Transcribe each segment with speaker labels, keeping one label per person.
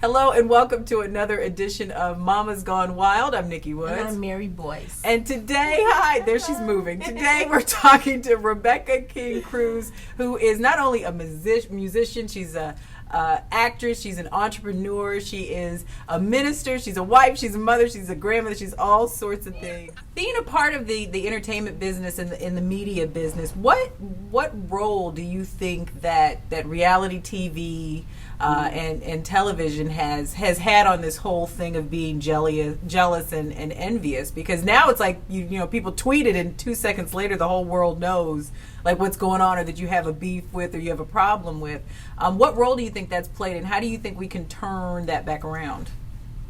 Speaker 1: Hello and welcome to another edition of Mama's Gone Wild. I'm Nikki Woods.
Speaker 2: And I'm Mary Boyce.
Speaker 1: And today, hi, there she's moving. Today we're talking to Rebecca King Cruz, who is not only a musician, she's a actress, she's an entrepreneur, she is a minister, she's a wife, she's a mother, she's a grandmother, she's all sorts of things. Being a part of the entertainment business and in the media business, what role do you think that reality TV and television has had on this whole thing of being jealous and envious? Because now it's like you know people tweet it and 2 seconds later the whole world knows like what's going on, or that you have a beef with or you have a problem with. What role do you think that's played, and how do you think we can turn that back around?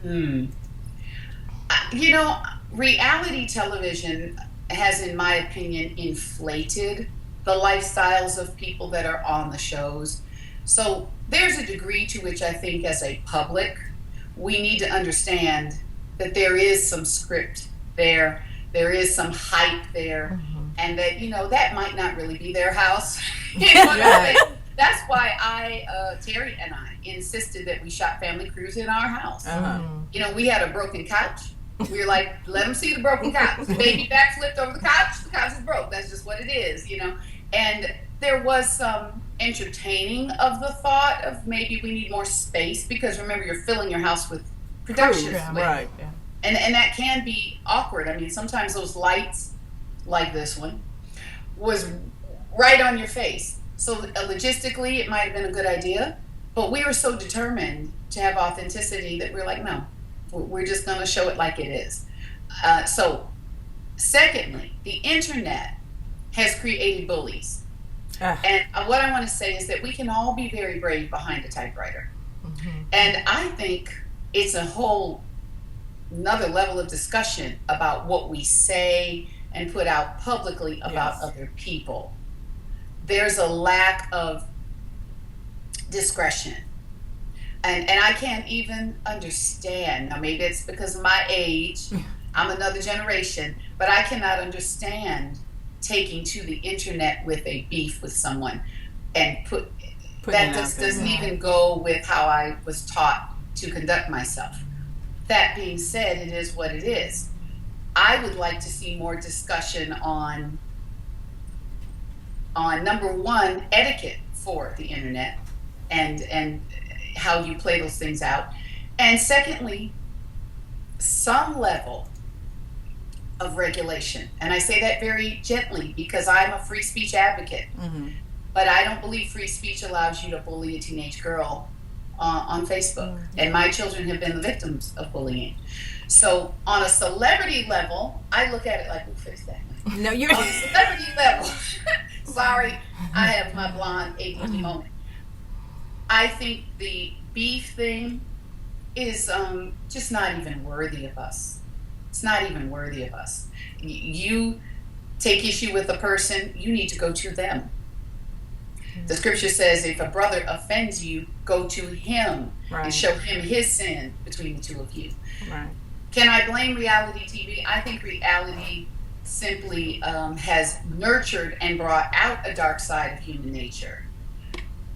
Speaker 3: You know, reality television has, in my opinion, inflated the lifestyles of people that are on the shows. So there's a degree to which I think as a public, we need to understand that there is some script there is some hype there, and that, you know, that might not really be their house. You know what I mean? That's why Terry and I insisted that we shot Family Cruise in our house. You know, we had a broken couch. We were like, let them see the broken couch. The baby back flipped over the couch is broke. That's just what it is, you know. And there was some entertaining of the thought of maybe we need more space, because remember, you're filling your house with production.
Speaker 1: Right.
Speaker 3: And that can be awkward. I mean, sometimes those lights, like this one, was right on your face. So logistically, it might have been a good idea, but we were so determined to have authenticity that we're like, no, we're just going to show it like it is. So, secondly, the internet has created bullies. And what I want to say is that we can all be very brave behind a typewriter. And I think it's a whole another level of discussion about what we say and put out publicly about other people. There's a lack of discretion. And I can't even understand. Now, maybe it's because of my age. I'm another generation. But I cannot understand taking to the internet with a beef with someone and that just doesn't even go with how I was taught to conduct myself. That being said, it is what it is. I would like to see more discussion on number one, etiquette for the internet and how you play those things out. And secondly, some level of regulation. And I say that very gently because I'm a free speech advocate. But I don't believe free speech allows you to bully a teenage girl on Facebook. And my children have been the victims of bullying. So on a celebrity level, I look at it like, who fixed that?
Speaker 1: No, you're
Speaker 3: on a celebrity level. Sorry, I have my blonde ADD moment. I think the beef thing is just not even worthy of us. It's not even worthy of us. You take issue with a person, you need to go to them. The scripture says if a brother offends you, go to him and show him his sin between the two of you. Can I blame reality TV? I think reality simply has nurtured and brought out a dark side of human nature.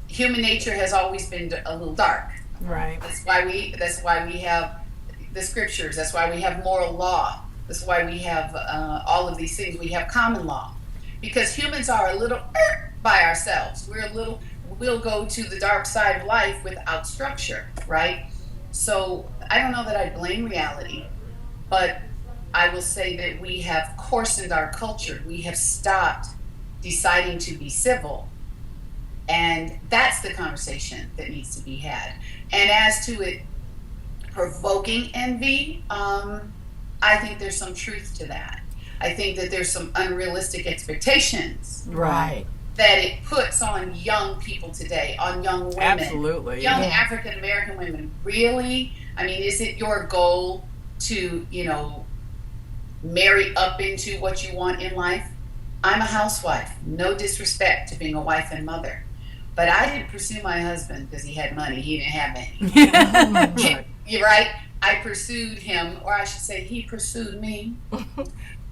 Speaker 3: Human nature has always been a little dark. That's why we have the scriptures. That's why we have moral law. That's why we have all of these things. We have common law, because humans are a little by ourselves. We'll go to the dark side of life without structure, right? So I don't know that I blame reality, but I will say that we have coarsened our culture. We have stopped deciding to be civil. And that's the conversation that needs to be had. And as to it provoking envy, I think there's some truth to that. I think that there's some unrealistic expectations that it puts on young people today, on young women.
Speaker 1: Absolutely.
Speaker 3: Young African American women. Really? I mean, is it your goal to, you know, marry up into what you want in life? I'm a housewife. No disrespect to being a wife and mother. But I didn't pursue my husband because he had money. He didn't have any. You're right. I pursued him, or I should say he pursued me,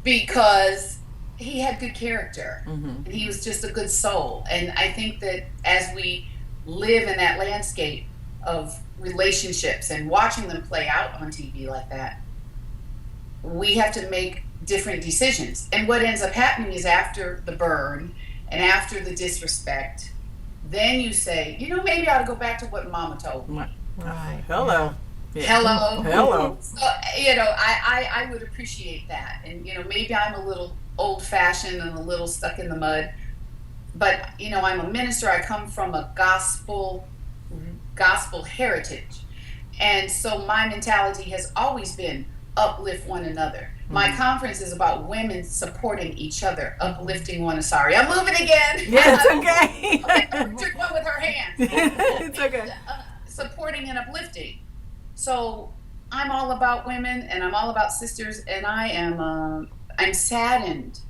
Speaker 3: because he had good character. And he was just a good soul. And I think that as we live in that landscape, of relationships and watching them play out on TV like that, we have to make different decisions. And what ends up happening is after the burn and after the disrespect, then you say, maybe I ought to go back to what Mama told me.
Speaker 1: Right. Hello. Yeah.
Speaker 3: Hello. So, I would appreciate that. And, maybe I'm a little old fashioned and a little stuck in the mud, but, I'm a minister. I come from a gospel heritage. And so my mentality has always been uplift one another. My conference is about women supporting each other, uplifting one. Sorry, I'm moving again.
Speaker 1: Yeah, it's okay.
Speaker 3: Trick one with her hands.
Speaker 1: It's okay.
Speaker 3: Supporting and uplifting. So I'm all about women, and I'm all about sisters, and I'm saddened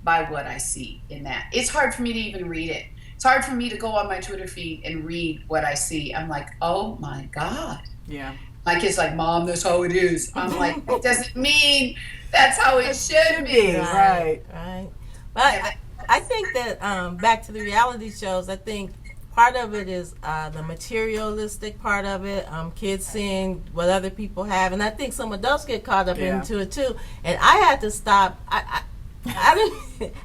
Speaker 3: by what I see in that. It's hard for me to even read it. It's hard for me to go on my Twitter feed and read what I see. I'm like, oh my God.
Speaker 1: Yeah.
Speaker 3: My kid's like, Mom, that's how it is. I'm like, it doesn't mean that's how it should be.
Speaker 1: Right.
Speaker 2: But I think that back to the reality shows, I think part of it is the materialistic part of it. Kids seeing what other people have, and I think some adults get caught up into it too. And I had to stop. I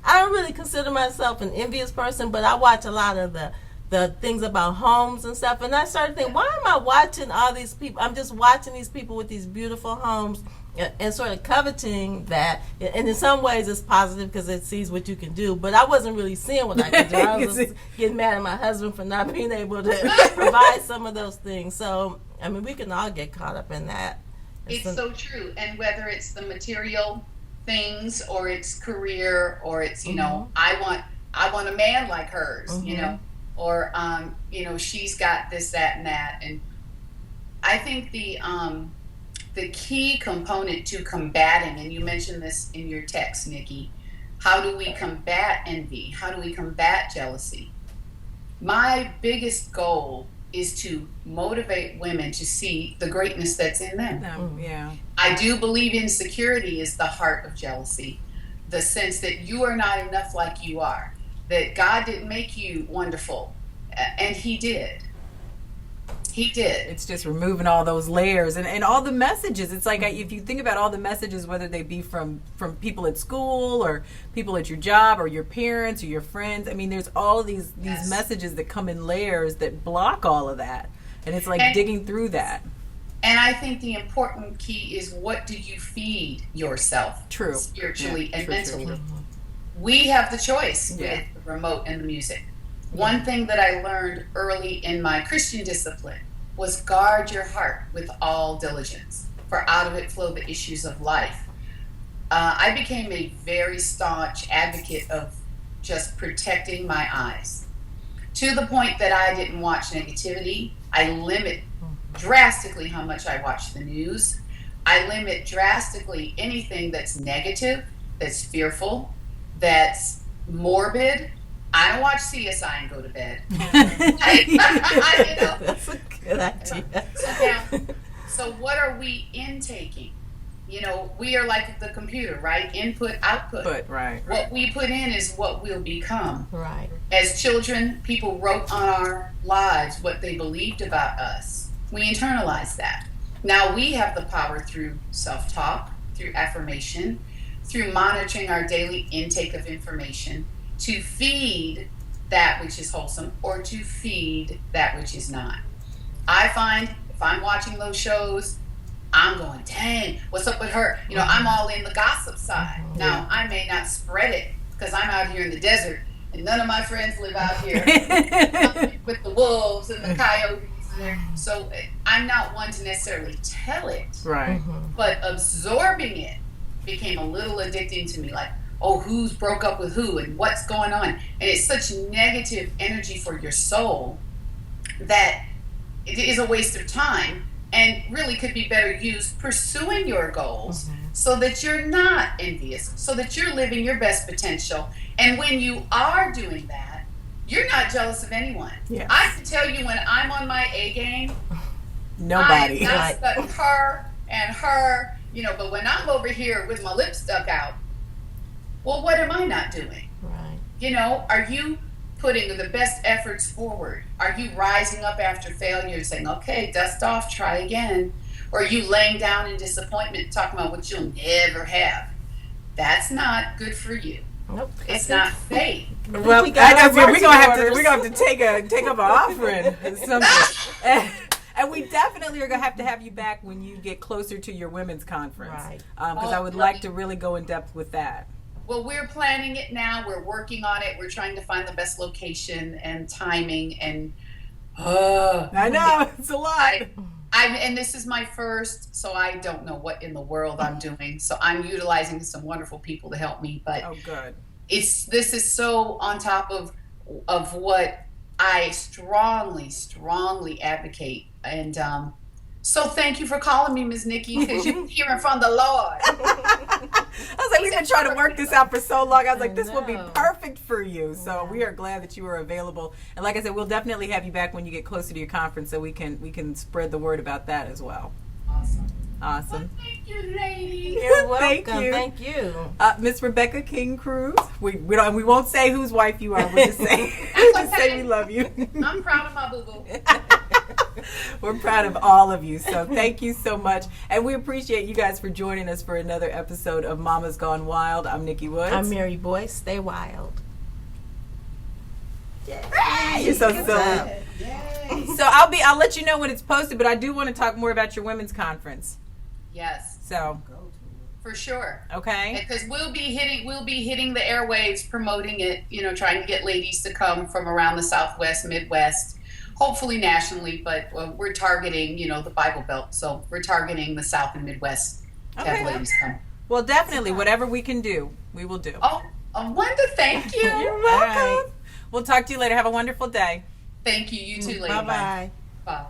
Speaker 2: don't really consider myself an envious person, but I watch a lot of the things about homes and stuff, and I started thinking, why am I watching all these people? I'm just watching these people with these beautiful homes and sort of coveting that. And in some ways it's positive because it sees what you can do, but I wasn't really seeing what I could do. I was just getting mad at my husband for not being able to provide some of those things. So I mean, we can all get caught up in that.
Speaker 3: It's so true. And whether it's the material things or it's career or it's I want a man like hers, or she's got this, that, and that. And I think the key component to combating, and you mentioned this in your text, Nikki, how do we combat envy? How do we combat jealousy? My biggest goal is to motivate women to see the greatness that's in them.
Speaker 1: Yeah.
Speaker 3: I do believe insecurity is the heart of jealousy, the sense that you are not enough like you are, that God didn't make you wonderful, and He did. He did.
Speaker 1: It's just removing all those layers and all the messages. It's like if you think about all the messages, whether they be from people at school or people at your job or your parents or your friends. I mean, there's all of these messages that come in layers that block all of that. And it's like digging through that.
Speaker 3: And I think the important key is, what do you feed yourself? Spiritually and mentally. True. We have the choice with the remote and the music. One thing that I learned early in my Christian discipline was guard your heart with all diligence, for out of it flow the issues of life. I became a very staunch advocate of just protecting my eyes, to the point that I didn't watch negativity. I limit drastically how much I watch the news. I limit drastically anything that's negative, that's fearful, that's morbid. I don't watch CSI and go to bed.
Speaker 2: That's a good idea.
Speaker 3: So what are we intaking? We are like the computer, right? Input, output.
Speaker 1: Right.
Speaker 3: What we put in is what we'll become.
Speaker 2: Right.
Speaker 3: As children, people wrote on our lives what they believed about us. We internalized that. Now we have the power through self-talk, through affirmation, through monitoring our daily intake of information, to feed that which is wholesome or to feed that which is not. I find if I'm watching those shows, I'm going, dang, what's up with her? I'm all in the gossip side. Now, I may not spread it because I'm out here in the desert and none of my friends live out here with the wolves and the coyotes. So I'm not one to necessarily tell it.
Speaker 1: Right.
Speaker 3: But absorbing it became a little addicting to me, like, oh, who's broke up with who and what's going on. And it's such negative energy for your soul that it is a waste of time and really could be better used pursuing your goals so that you're not envious, so that you're living your best potential. And when you are doing that, you're not jealous of anyone.
Speaker 1: Yes.
Speaker 3: I can tell you when I'm on my A game,
Speaker 1: nobody.
Speaker 3: I study her and her, but when I'm over here with my lips stuck out, well, what am I not doing?
Speaker 2: Right.
Speaker 3: Are you putting the best efforts forward? Are you rising up after failure and saying, okay, dust off, try again? Or are you laying down in disappointment talking about what you'll never have? That's not good for you.
Speaker 2: Nope.
Speaker 3: It's not faith.
Speaker 1: Well, we're gonna have to take up an offering or something. And we definitely are going to have you back when you get closer to your women's conference.
Speaker 2: Right.
Speaker 1: Because I would like to really go in depth with that.
Speaker 3: Well, we're planning it now. We're working on it. We're trying to find the best location and timing. And
Speaker 1: I know, it's a lot.
Speaker 3: And this is my first, so I don't know what in the world I'm doing. So I'm utilizing some wonderful people to help me. But
Speaker 1: good.
Speaker 3: This is so on top of what I strongly advocate. And so thank you for calling me, Ms. Nikki, because you're hearing from the Lord.
Speaker 1: I was like, we've been trying to work this out for so long. I was like, this will be perfect for you. So we are glad that you are available. And like I said, we'll definitely have you back when you get closer to your conference so we can spread the word about that as well. Awesome.
Speaker 3: Well, thank you, ladies.
Speaker 2: You're welcome.
Speaker 1: Thank you.
Speaker 2: Thank you.
Speaker 1: Miss Rebecca King Cruz. We won't say whose wife you are. We'll just say we love you.
Speaker 3: I'm proud of my boo-boo.
Speaker 1: We're proud of all of you. So thank you so much. And we appreciate you guys for joining us for another episode of Mama's Gone Wild. I'm Nikki Woods.
Speaker 2: I'm Mary Boyce. Stay wild.
Speaker 1: Yeah. You're so silly. Yay. So I'll let you know when it's posted, but I do want to talk more about your women's conference.
Speaker 3: Yes.
Speaker 1: So
Speaker 3: for sure.
Speaker 1: Okay.
Speaker 3: Because we'll be hitting the airwaves, promoting it, trying to get ladies to come from around the Southwest, Midwest, hopefully nationally, but we're targeting, the Bible Belt. So we're targeting the South and Midwest to have ladies come.
Speaker 1: Well, definitely, whatever we can do, we will do.
Speaker 3: Oh, Wanda, thank you.
Speaker 1: You're welcome. Right. We'll talk to you later. Have a wonderful day.
Speaker 3: Thank you. You too, lady.
Speaker 2: Bye-bye.
Speaker 3: Bye.